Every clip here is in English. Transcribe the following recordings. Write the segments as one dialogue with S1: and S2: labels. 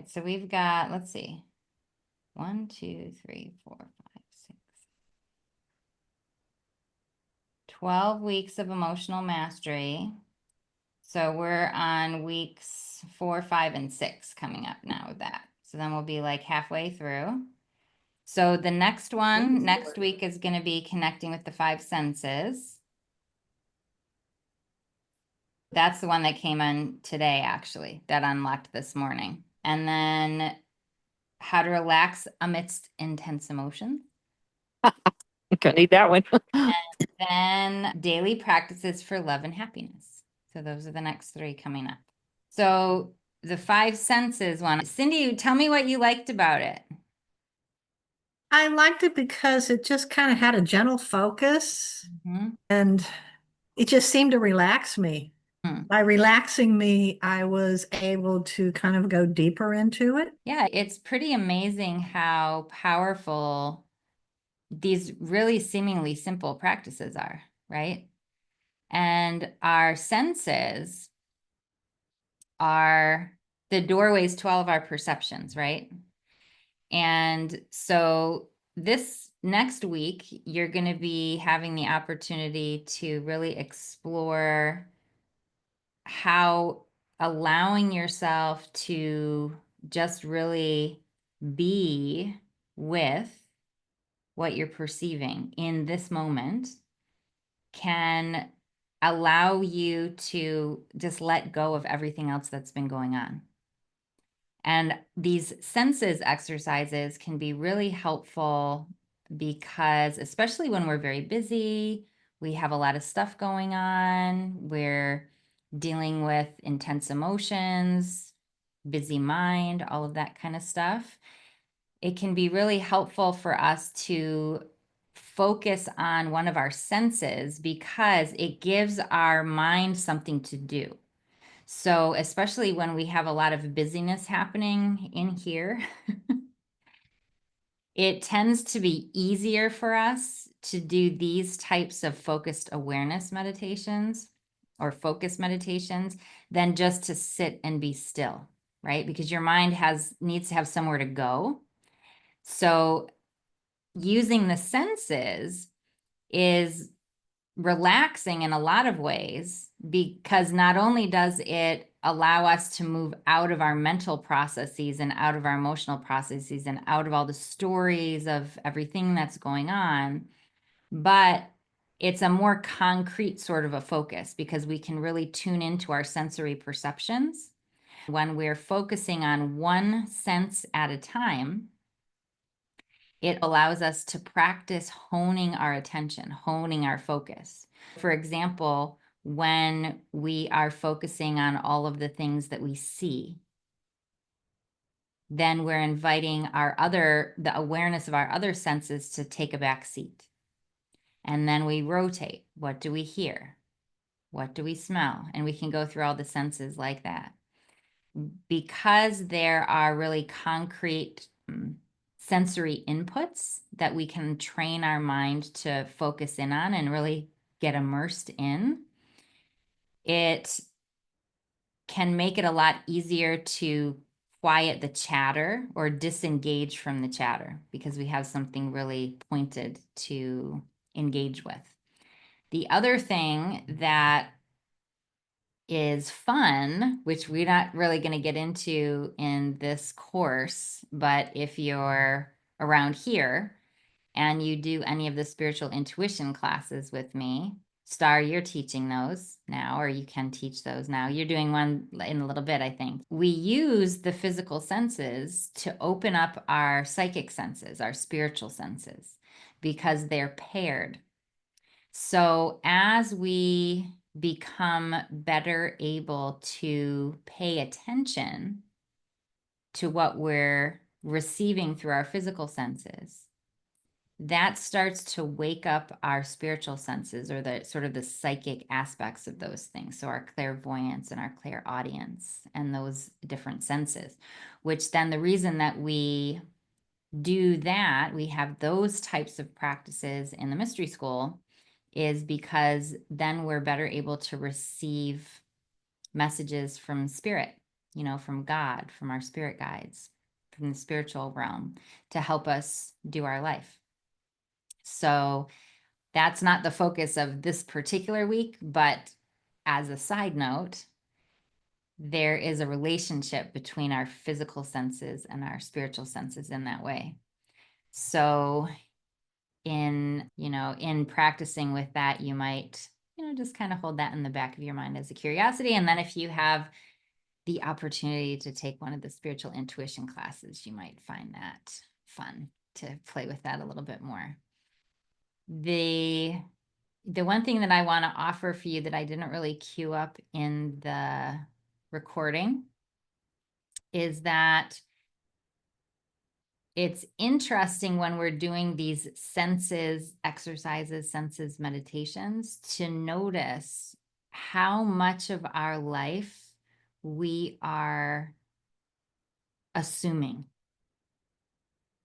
S1: right, so we've got, let's see, 1, 2, 3, 4, 5, 6, 12 weeks of emotional mastery. So we're on weeks 4, 5, and 6 coming up now with that. So then we'll be like halfway through. So the next one, next week is going to be connecting with the 5 senses. That's the one that came on today, actually, that unlocked this morning. And then how to relax amidst intense emotions.
S2: Gonna need that one.
S1: Then daily practices for love and happiness. So those are the next 3 coming up. So the 5 senses one. Cindy, tell me what you liked about it.
S3: I liked it because it just kind of had a gentle focus and it just seemed to relax me. By relaxing me, I was able to kind of go deeper into it.
S1: Yeah, it's pretty amazing how powerful these really seemingly simple practices are, right? And our senses are the doorways to all of our perceptions, right? And so this next week, you're going to be having the opportunity to really explore how allowing yourself to just really be with what you're perceiving in this moment can allow you to just let go of everything else that's been going on. And these senses exercises can be really helpful because, especially when we're very busy, we have a lot of stuff going on, we're dealing with intense emotions, busy mind, all of that kind of stuff. It can be really helpful for us to focus on one of our senses because it gives our mind something to do. So especially when we have a lot of busyness happening in here, it tends to be easier for us to do these types of focused awareness meditations or focus meditations than just to sit and be still, right? Because your mind needs to have somewhere to go. So using the senses is relaxing in a lot of ways because not only does it allow us to move out of our mental processes and out of our emotional processes and out of all the stories of everything that's going on, but it's a more concrete sort of a focus because we can really tune into our sensory perceptions. When we're focusing on one sense at a time, it allows us to practice honing our attention, honing our focus. For example, when we are focusing on all of the things that we see, then we're inviting the awareness of our other senses to take a back seat. And then we rotate. What do we hear? What do we smell? And we can go through all the senses like that. Because there are really concrete sensory inputs that we can train our mind to focus in on and really get immersed in, it can make it a lot easier to quiet the chatter or disengage from the chatter because we have something really pointed to engage with. The other thing that is fun, which we're not really going to get into in this course, but if you're around here and you do any of the spiritual intuition classes with me, Star, you're teaching those now, or you can teach those now. You're doing one in a little bit, I think. We use the physical senses to open up our psychic senses, our spiritual senses, because they're paired. So as we become better able to pay attention to what we're receiving through our physical senses, that starts to wake up our spiritual senses or the sort of the psychic aspects of those things. So our clairvoyance and our clairaudience and those different senses, which then the reason that we do that, we have those types of practices in the mystery school is because then we're better able to receive messages from spirit from God, from our spirit guides, from the spiritual realm to help us do our life. So that's not the focus of this particular week, but as a side note, there is a relationship between our physical senses and our spiritual senses in that way. So in practicing with that, you might, just kind of hold that in the back of your mind as a curiosity. And then if you have the opportunity to take one of the spiritual intuition classes, you might find that fun to play with that a little bit more. The one thing that I want to offer for you that I didn't really cue up in the recording is that it's interesting when we're doing these senses exercises, senses meditations, to notice how much of our life we are assuming,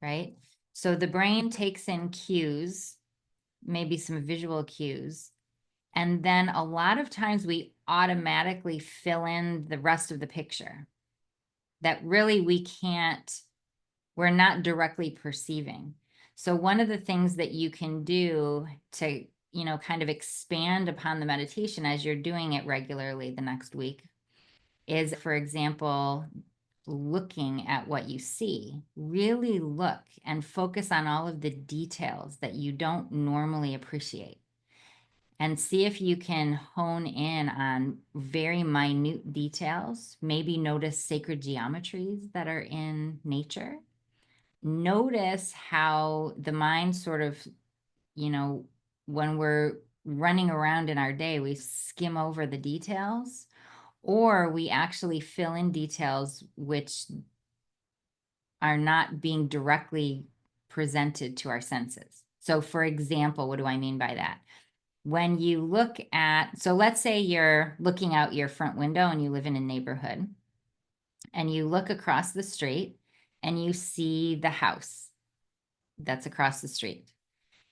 S1: right? So the brain takes in cues, maybe some visual cues, and then a lot of times we automatically fill in the rest of the picture that really we're not directly perceiving. So one of the things that you can do to, kind of expand upon the meditation as you're doing it regularly the next week is, for example, looking at what you see. Really look and focus on all of the details that you don't normally appreciate. And see if you can hone in on very minute details. Maybe notice sacred geometries that are in nature. Notice how the mind sort of, when we're running around in our day, we skim over the details, or we actually fill in details which are not being directly presented to our senses. So for example, what do I mean by that? When you look at, so let's say you're looking out your front window and you live in a neighborhood and you look across the street and you see the house that's across the street.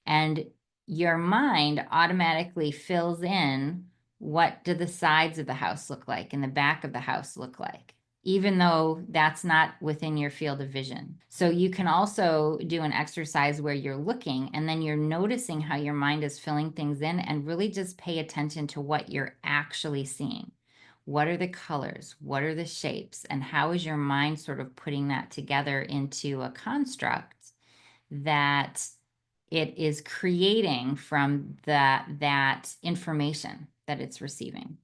S1: And your mind automatically fills in, what do the sides of the house look like and the back of the house look like, even though that's not within your field of vision. So you can also do an exercise where you're looking and then you're noticing how your mind is filling things in, and really just pay attention to what you're actually seeing. What are the colors? What are the shapes? And how is your mind sort of putting that together into a construct that it is creating from that information that it's receiving?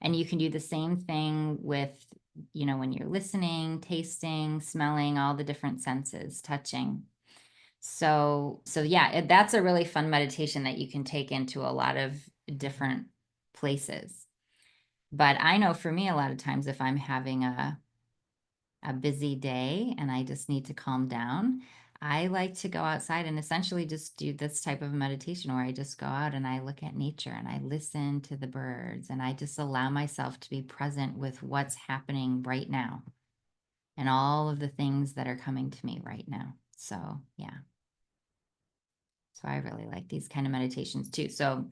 S1: And you can do the same thing with, when you're listening, tasting, smelling, all the different senses, touching. So yeah, that's a really fun meditation that you can take into a lot of different places. But I know for me, a lot of times if I'm having a busy day and I just need to calm down, I like to go outside and essentially just do this type of meditation where I just go out and I look at nature and I listen to the birds and I just allow myself to be present with what's happening right now and all of the things that are coming to me right now. So yeah. So I really like these kind of meditations too. So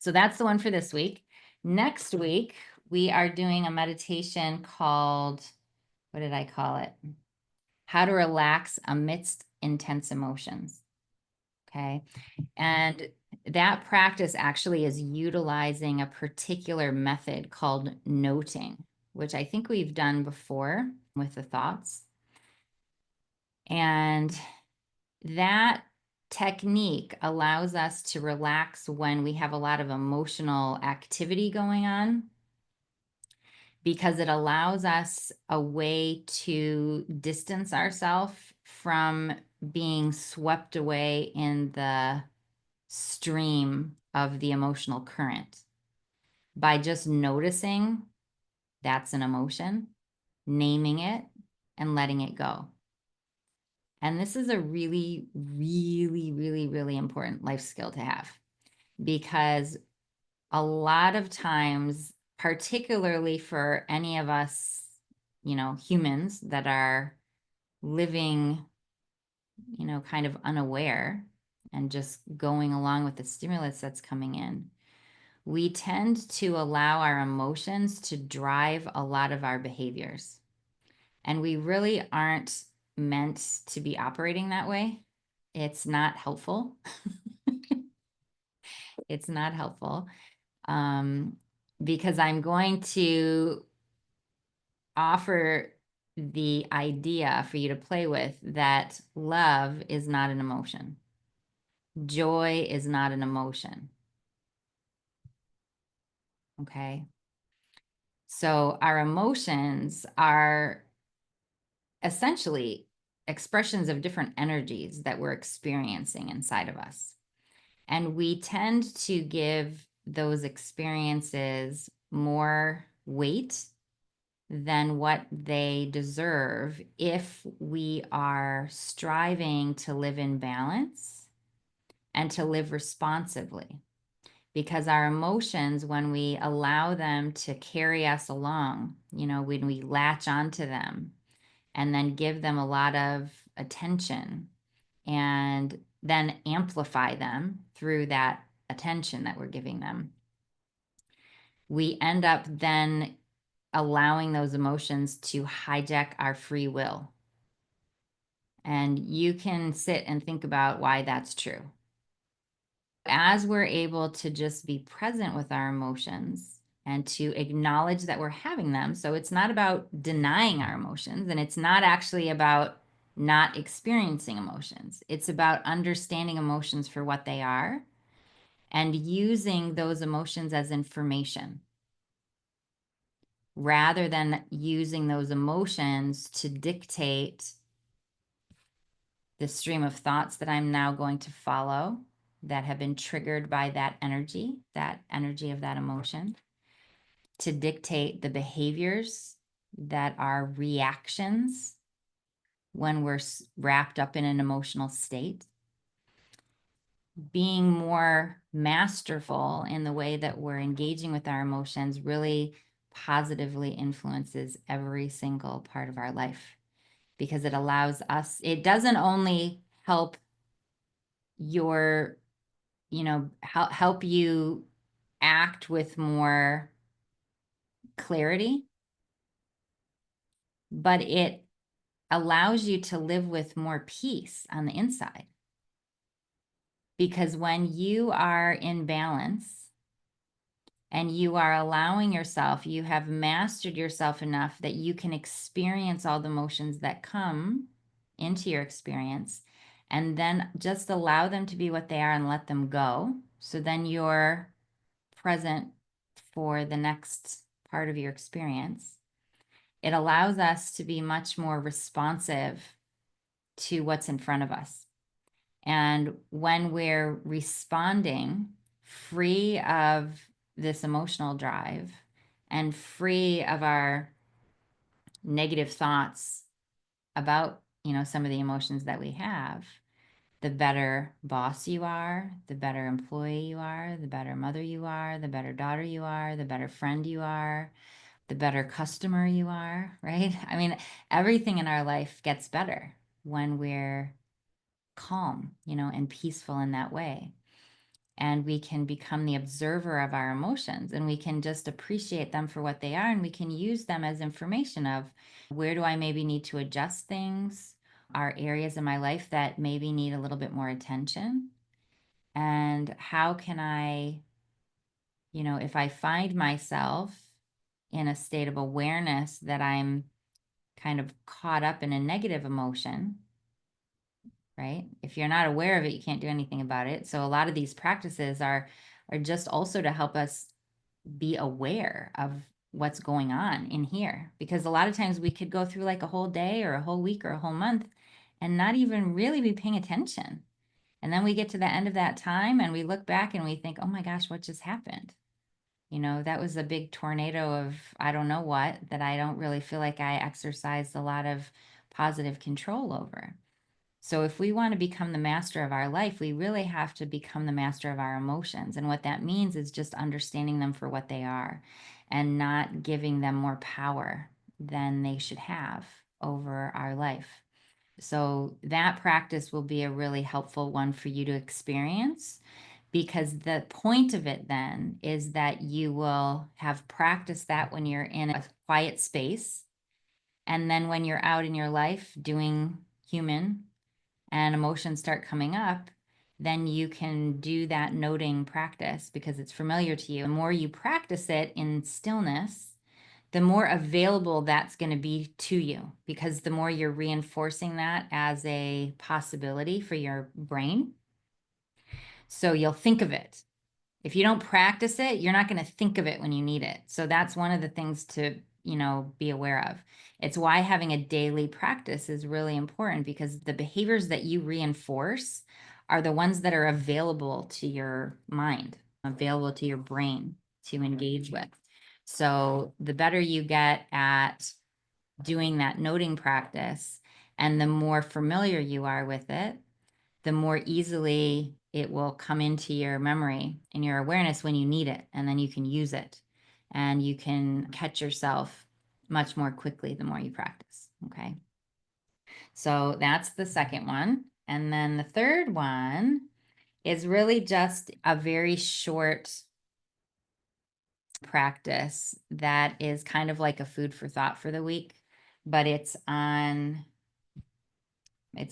S1: that's the one for this week. Next week, we are doing a meditation called, what did I call it? How to relax amidst intense emotions. Okay. And that practice actually is utilizing a particular method called noting, which I think we've done before with the thoughts. And that technique allows us to relax when we have a lot of emotional activity going on, because it allows us a way to distance ourselves from being swept away in the stream of the emotional current by just noticing that's an emotion, naming it, and letting it go. And this is a really, really, really, really important life skill to have, because a lot of times, particularly for any of us, humans that are living, kind of unaware and just going along with the stimulus that's coming in, we tend to allow our emotions to drive a lot of our behaviors. And we really aren't meant to be operating that way. It's not helpful. It's not helpful. Because I'm going to offer the idea for you to play with that love is not an emotion. Joy is not an emotion. Okay. So our emotions are essentially expressions of different energies that we're experiencing inside of us. And we tend to give those experiences more weight than what they deserve if we are striving to live in balance and to live responsively. Because our emotions, when we allow them to carry us along, when we latch onto them and then give them a lot of attention and then amplify them through that attention that we're giving them, we end up then allowing those emotions to hijack our free will. And you can sit and think about why that's true. As we're able to just be present with our emotions and to acknowledge that we're having them. So it's not about denying our emotions, and it's not actually about not experiencing emotions. It's about understanding emotions for what they are and using those emotions as information rather than using those emotions to dictate the stream of thoughts that I'm now going to follow that have been triggered by that energy of that emotion, to dictate the behaviors that are reactions when we're wrapped up in an emotional state. Being more masterful in the way that we're engaging with our emotions really positively influences every single part of our life, because it allows us, it doesn't only help your, help you act with more clarity, but it allows you to live with more peace on the inside. Because when you are in balance and you are allowing yourself, you have mastered yourself enough that you can experience all the emotions that come into your experience, and then just allow them to be what they are and let them go. So then you're present for the next part of your experience. It allows us to be much more responsive to what's in front of us. And when we're responding free of this emotional drive and free of our negative thoughts about, some of the emotions that we have, the better boss you are, the better employee you are, the better mother you are, the better daughter you are, the better friend you are, the better customer you are, right? I mean, everything in our life gets better when we're calm, and peaceful in that way. And we can become the observer of our emotions, and we can just appreciate them for what they are. And we can use them as information of, where do I maybe need to adjust things? Are areas in my life that maybe need a little bit more attention? And how can I, if I find myself in a state of awareness that I'm kind of caught up in a negative emotion, right? If you're not aware of it, you can't do anything about it. So a lot of these practices are just also to help us be aware of what's going on in here. Because a lot of times we could go through like a whole day or a whole week or a whole month and not even really be paying attention. And then we get to the end of that time and we look back and we think, oh my gosh, what just happened? That was a big tornado of I don't know what, that I don't really feel like I exercised a lot of positive control over. So if we want to become the master of our life, we really have to become the master of our emotions. And what that means is just understanding them for what they are and not giving them more power than they should have over our life. So that practice will be a really helpful one for you to experience, because the point of it then is that you will have practiced that when you're in a quiet space. And then when you're out in your life doing human and emotions start coming up, then you can do that noting practice because it's familiar to you. The more you practice it in stillness, the more available that's going to be to you, because the more you're reinforcing that as a possibility for your brain. So you'll think of it. If you don't practice it, you're not going to think of it when you need it. So that's one of the things to, be aware of. It's why having a daily practice is really important, because the behaviors that you reinforce are the ones that are available to your mind, available to your brain to engage with. So the better you get at doing that noting practice, and the more familiar you are with it, the more easily it will come into your memory and your awareness when you need it. And then you can use it and you can catch yourself much more quickly the more you practice. Okay. So that's the second one. And then the third one is really just a very short practice that is kind of like a food for thought for the week, but it's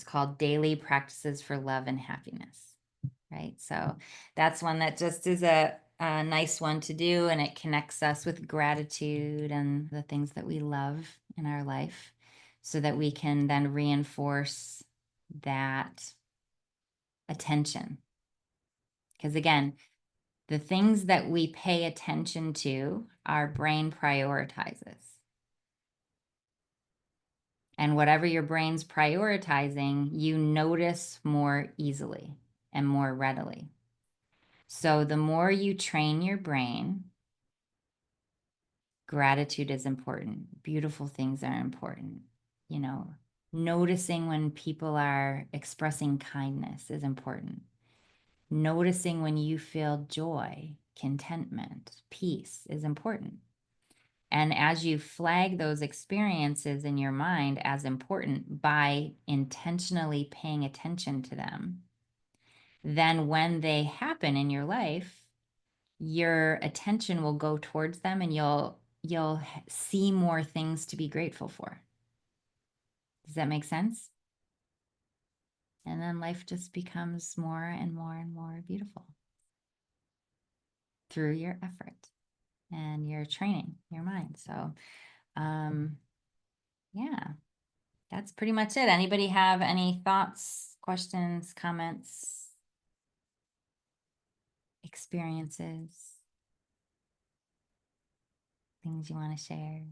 S1: called Daily Practices for Love and Happiness. Right. So that's one that just is a nice one to do, and it connects us with gratitude and the things that we love in our life, so that we can then reinforce that attention. Because again, the things that we pay attention to, our brain prioritizes. And whatever your brain's prioritizing, you notice more easily and more readily. So the more you train your brain, gratitude is important. Beautiful things are important. Noticing when people are expressing kindness is important. Noticing when you feel joy, contentment, peace is important. And as you flag those experiences in your mind as important by intentionally paying attention to them, then when they happen in your life, your attention will go towards them, and you'll see more things to be grateful for. Does that make sense? And then life just becomes more and more and more beautiful through your effort and your training, your mind. So, yeah, that's pretty much it. Anybody have any thoughts, questions, comments, experiences, things you want to share?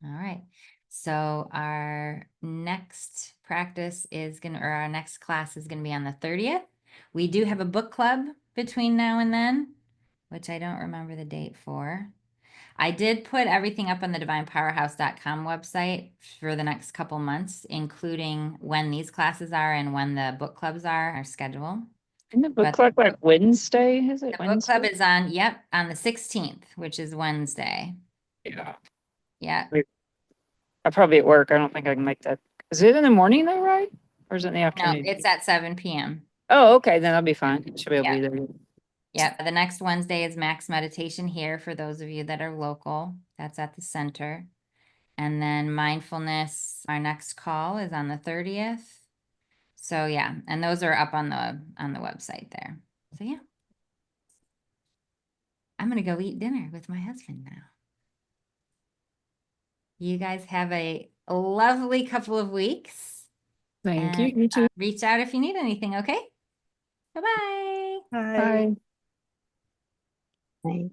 S1: All right. So our next practice is our next class is going to be on the 30th. We do have a book club between now and then, which I don't remember the date for. I did put everything up on the divinepowerhouse.com website for the next couple months, including when these classes are and when the book clubs are, our schedule.
S2: In the book club, like Wednesday, is it
S1: The
S2: Wednesday?
S1: book club is on the 16th, which is Wednesday.
S2: Yeah.
S1: Yeah.
S2: I'll probably at work. I don't think I can make that. Is it in the morning though, right? Or is it in the
S1: No,
S2: afternoon?
S1: it's at 7 p.m.
S2: Oh, okay. Then I'll be fine. Should be able to be there.
S1: Yep. The next Wednesday is Max Meditation here for those of you that are local. That's at the center. And then mindfulness, our next call is on the 30th. So yeah, and those are up on the website there. So yeah. I'm gonna go eat dinner with my husband now. You guys have a lovely couple of weeks.
S2: Thank you. You too.
S1: Reach out if you need anything, okay? Bye-bye.
S3: Bye.
S2: Bye.
S3: Bye.